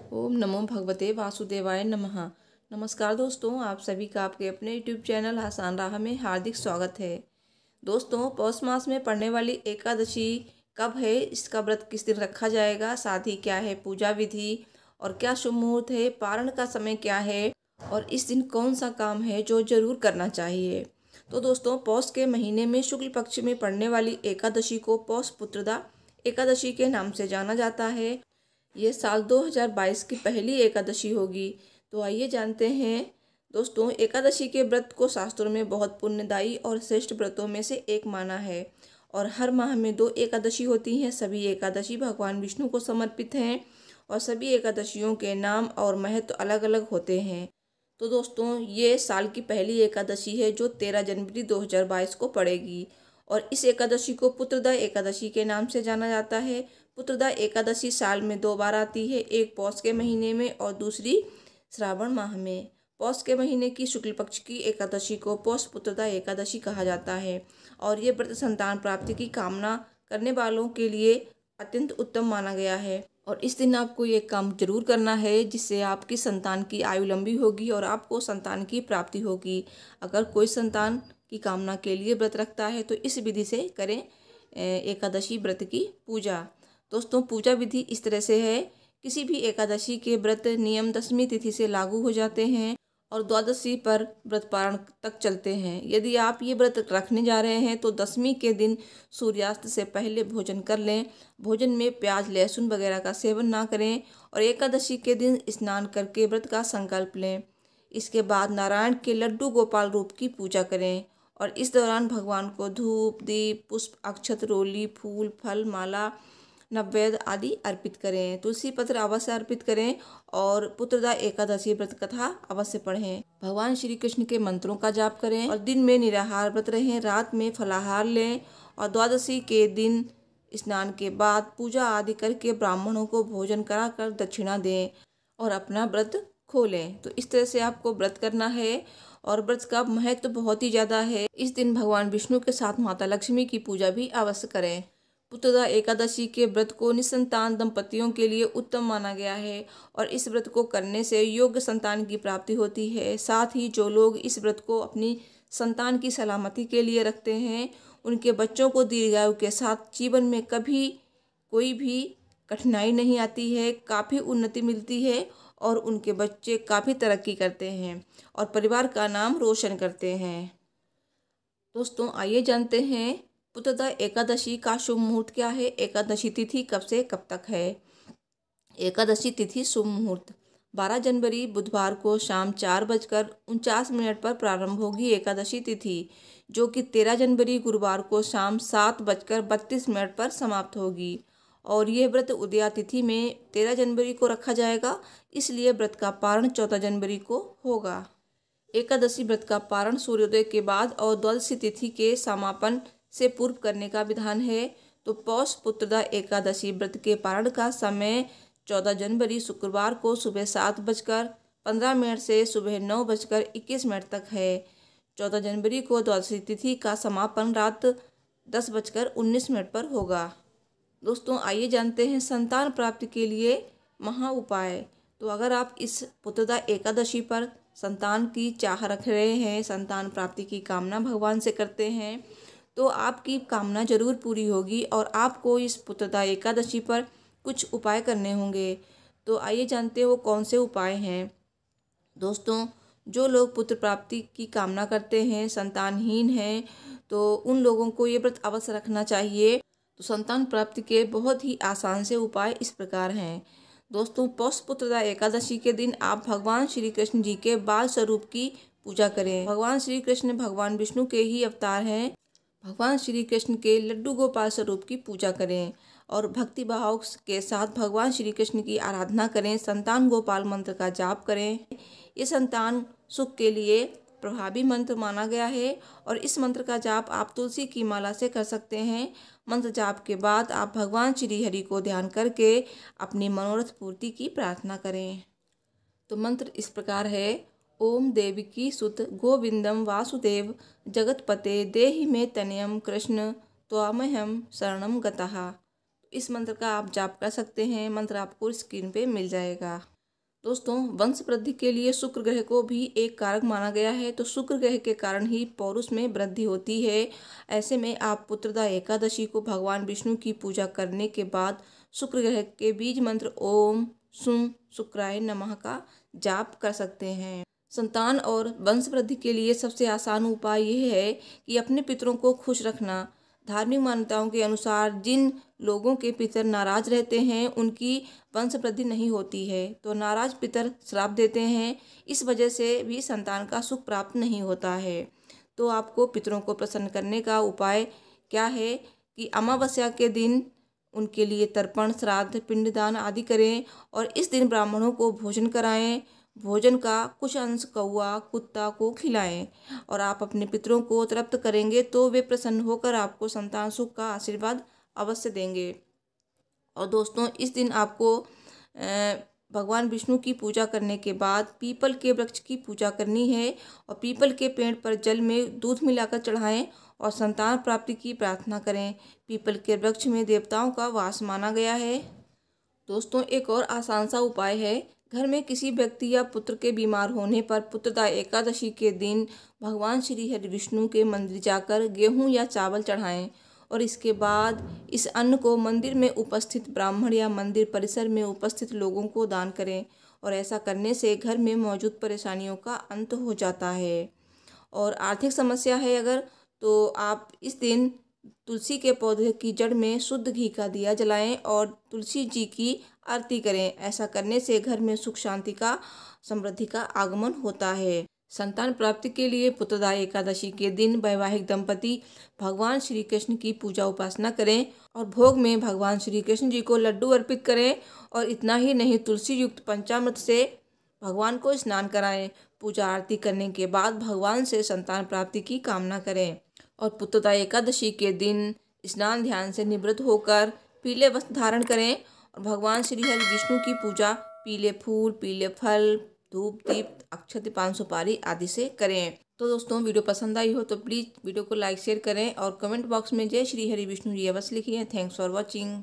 ओम नमो भगवते वासुदेवाय नमः। नमस्कार दोस्तों, आप सभी का आपके अपने यूट्यूब चैनल आसान राह में हार्दिक स्वागत है। दोस्तों, पौष मास में पड़ने वाली एकादशी कब है, इसका व्रत किस दिन रखा जाएगा, साथ ही क्या है पूजा विधि और क्या शुभ मुहूर्त है, पारण का समय क्या है और इस दिन कौन सा काम है जो जरूर करना चाहिए। तो दोस्तों, पौष के महीने में शुक्ल पक्ष में पड़ने वाली एकादशी को पौष पुत्रदा एकादशी के नाम से जाना जाता है। ये साल 2022 की पहली एकादशी होगी। तो आइए जानते हैं दोस्तों, एकादशी के व्रत को शास्त्रों में बहुत पुण्यदायी और श्रेष्ठ व्रतों में से एक माना है और हर माह में 2 एकादशी होती हैं। सभी एकादशी भगवान विष्णु को समर्पित हैं और सभी एकादशियों के नाम और महत्व अलग अलग होते हैं। तो दोस्तों, ये साल की पहली एकादशी है जो 13 जनवरी 2022 को पड़ेगी और इस एकादशी को पुत्रदा एकादशी के नाम से जाना जाता है। पुत्रदा एकादशी साल में 2 बार आती है, एक पौष के महीने में और दूसरी श्रावण माह में। पौष के महीने की शुक्ल पक्ष की एकादशी को पौष पुत्रदा एकादशी कहा जाता है और ये व्रत संतान प्राप्ति की कामना करने वालों के लिए अत्यंत उत्तम माना गया है। और इस दिन आपको ये काम जरूर करना है जिससे आपकी संतान की आयु लंबी होगी और आपको संतान की प्राप्ति होगी। अगर कोई संतान की कामना के लिए व्रत रखता है तो इस विधि से करें एकादशी व्रत की पूजा। दोस्तों, पूजा विधि इस तरह से है, किसी भी एकादशी के व्रत नियम 10वीं तिथि से लागू हो जाते हैं और द्वादशी पर व्रत पारण तक चलते हैं। यदि आप ये व्रत रखने जा रहे हैं तो 10वीं के दिन सूर्यास्त से पहले भोजन कर लें। भोजन में प्याज लहसुन वगैरह का सेवन ना करें और एकादशी के दिन स्नान करके व्रत का संकल्प लें। इसके बाद नारायण के लड्डू गोपाल रूप की पूजा करें और इस दौरान भगवान को धूप दीप पुष्प अक्षत रोली फूल फल माला नैवेद्य आदि अर्पित करें। तुलसी पत्र अवश्य अर्पित करें और पुत्रदा एकादशी व्रत कथा अवश्य पढ़ें। भगवान श्री कृष्ण के मंत्रों का जाप करें और दिन में निराहार व्रत रहें, रात में फलाहार लें और द्वादशी के दिन स्नान के बाद पूजा आदि करके ब्राह्मणों को भोजन कराकर दक्षिणा दें और अपना व्रत खोलें। तो इस तरह से आपको व्रत करना है और व्रत का महत्व बहुत ही ज़्यादा है। इस दिन भगवान विष्णु के साथ माता लक्ष्मी की पूजा भी अवश्य करें। पुत्रदा एकादशी के व्रत को निसंतान दंपतियों के लिए उत्तम माना गया है और इस व्रत को करने से योग्य संतान की प्राप्ति होती है। साथ ही जो लोग इस व्रत को अपनी संतान की सलामती के लिए रखते हैं, उनके बच्चों को दीर्घायु के साथ जीवन में कभी कोई भी कठिनाई नहीं आती है, काफ़ी उन्नति मिलती है और उनके बच्चे काफ़ी तरक्की करते हैं और परिवार का नाम रोशन करते हैं। दोस्तों, आइए जानते हैं पुत्रदा एकादशी का शुभ मुहूर्त क्या है। एकादशी तिथि कब से कब तक है। एकादशी तिथि शुभ मुहूर्त 12 जनवरी बुधवार को शाम 4:49 पर प्रारंभ होगी एकादशी तिथि, जो कि 13 जनवरी गुरुवार को शाम 7:32 पर समाप्त होगी और ये व्रत उदया तिथि में 13 जनवरी को रखा जाएगा, इसलिए व्रत का पारण 14 जनवरी को होगा। एकादशी व्रत का पारण सूर्योदय के बाद और द्वादशी तिथि के समापन से पूर्व करने का विधान है। तो पौष पुत्रदा एकादशी व्रत के पारण का समय 14 जनवरी शुक्रवार को सुबह 7:15 से सुबह 9:21 तक है। 14 जनवरी को द्वादशी तिथि का समापन रात 10:19 पर होगा। दोस्तों, आइए जानते हैं संतान प्राप्ति के लिए महा उपाय। तो अगर आप इस पुत्रदा एकादशी पर संतान की चाह रख रहे हैं, संतान प्राप्ति की कामना भगवान से करते हैं, तो आपकी कामना जरूर पूरी होगी और आपको इस पुत्रदा एकादशी पर कुछ उपाय करने होंगे। तो आइए जानते हो कौन से उपाय हैं। दोस्तों, जो लोग पुत्र प्राप्ति की कामना करते हैं, संतानहीन हैं, तो उन लोगों को ये व्रत अवश्य रखना चाहिए। तो संतान प्राप्ति के बहुत ही आसान से उपाय इस प्रकार हैं। दोस्तों, पौष पुत्रदा एकादशी के दिन आप भगवान श्री कृष्ण जी के बाल स्वरूप की पूजा करें। भगवान श्री कृष्ण भगवान विष्णु के ही अवतार हैं। भगवान श्री कृष्ण के लड्डू गोपाल स्वरूप की पूजा करें और भक्ति भाव के साथ भगवान श्री कृष्ण की आराधना करें। संतान गोपाल मंत्र का जाप करें। ये संतान सुख के लिए प्रभावी मंत्र माना गया है और इस मंत्र का जाप आप तुलसी की माला से कर सकते हैं। मंत्र जाप के बाद आप भगवान श्री हरि को ध्यान करके अपनी मनोरथ पूर्ति की प्रार्थना करें। तो मंत्र इस प्रकार है, ओम देवकी सुत गोविंदम वासुदेव जगतपते देहि मे तनयम कृष्ण त्वामहम शरणम गतः। इस मंत्र का आप जाप कर सकते हैं। मंत्र आपको स्क्रीन पे मिल जाएगा। दोस्तों, वंश वृद्धि के लिए शुक्र ग्रह को भी एक कारक माना गया है, तो शुक्र ग्रह के कारण ही पौरुष में वृद्धि होती है। ऐसे में आप पुत्रदा एकादशी को भगवान विष्णु की पूजा करने के बाद शुक्र ग्रह के बीज मंत्र ओम सुं शुक्राय नमः का जाप कर सकते हैं। संतान और वंश वृद्धि के लिए सबसे आसान उपाय यह है कि अपने पितरों को खुश रखना। धार्मिक मान्यताओं के अनुसार जिन लोगों के पितर नाराज रहते हैं उनकी वंश वृद्धि नहीं होती है, तो नाराज पितर श्राप देते हैं। इस वजह से भी संतान का सुख प्राप्त नहीं होता है। तो आपको पितरों को प्रसन्न करने का उपाय क्या है कि अमावस्या के दिन उनके लिए तर्पण, श्राद्ध, पिंडदान आदि करें और इस दिन ब्राह्मणों को भोजन कराएं। भोजन का कुछ अंश कौआ, कुत्ता को खिलाएं और आप अपने पितरों को तृप्त करेंगे तो वे प्रसन्न होकर आपको संतान सुख का आशीर्वाद अवश्य देंगे। और दोस्तों, इस दिन आपको भगवान विष्णु की पूजा करने के बाद पीपल के वृक्ष की पूजा करनी है और पीपल के पेड़ पर जल में दूध मिलाकर चढ़ाएं और संतान प्राप्ति की प्रार्थना करें। पीपल के वृक्ष में देवताओं का वास माना गया है। दोस्तों, एक और आसान सा उपाय है। घर में किसी व्यक्ति या पुत्र के बीमार होने पर पुत्रदा एकादशी के दिन भगवान श्री हरि विष्णु के मंदिर जाकर गेहूं या चावल चढ़ाएं और इसके बाद इस अन्न को मंदिर में उपस्थित ब्राह्मण या मंदिर परिसर में उपस्थित लोगों को दान करें और ऐसा करने से घर में मौजूद परेशानियों का अंत हो जाता है। और आर्थिक समस्या है अगर, तो आप इस दिन तुलसी के पौधे की जड़ में शुद्ध घी का दिया जलाएं और तुलसी जी की आरती करें। ऐसा करने से घर में सुख शांति का, समृद्धि का आगमन होता है। संतान प्राप्ति के लिए पुत्रदा एकादशी के दिन वैवाहिक दंपति भगवान श्री कृष्ण की पूजा उपासना करें और भोग में भगवान श्री कृष्ण जी को लड्डू अर्पित करें। और इतना ही नहीं, तुलसी युक्त पंचामृत से भगवान को स्नान कराएं। पूजा आरती करने के बाद भगवान से संतान प्राप्ति की कामना करें। और पुत्रदा एकादशी के दिन स्नान ध्यान से निवृत्त होकर पीले वस्त्र धारण करें और भगवान श्री हरि विष्णु की पूजा पीले फूल, पीले फल, धूप, दीप, अक्षत, पान सुपारी आदि से करें। तो दोस्तों, वीडियो पसंद आई हो तो प्लीज़ वीडियो को लाइक शेयर करें और कमेंट बॉक्स में जय श्री हरि विष्णु जी अवश्य लिखिए। Thanks for watching.